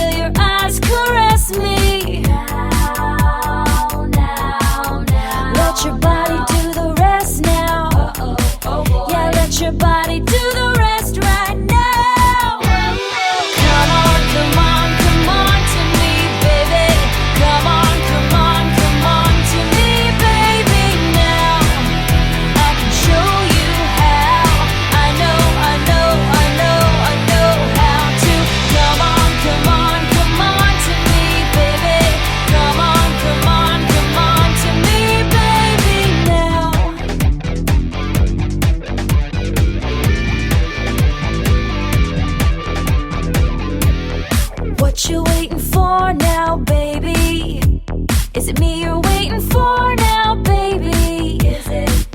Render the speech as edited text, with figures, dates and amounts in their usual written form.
feel your eyes caress me. Now. Let your body do the rest now. Yeah, let your body do the rest right now. Come on, come on, come on to me, baby. Come on, come on, come on to me, baby. Now I can show you how. I know, I know, I know, I know how to. Come on, come on, come on to me, baby. Come on, come on, come on to me, baby. Now. What you waiting for now, baby? Is it me you're waiting for now, baby? Is it?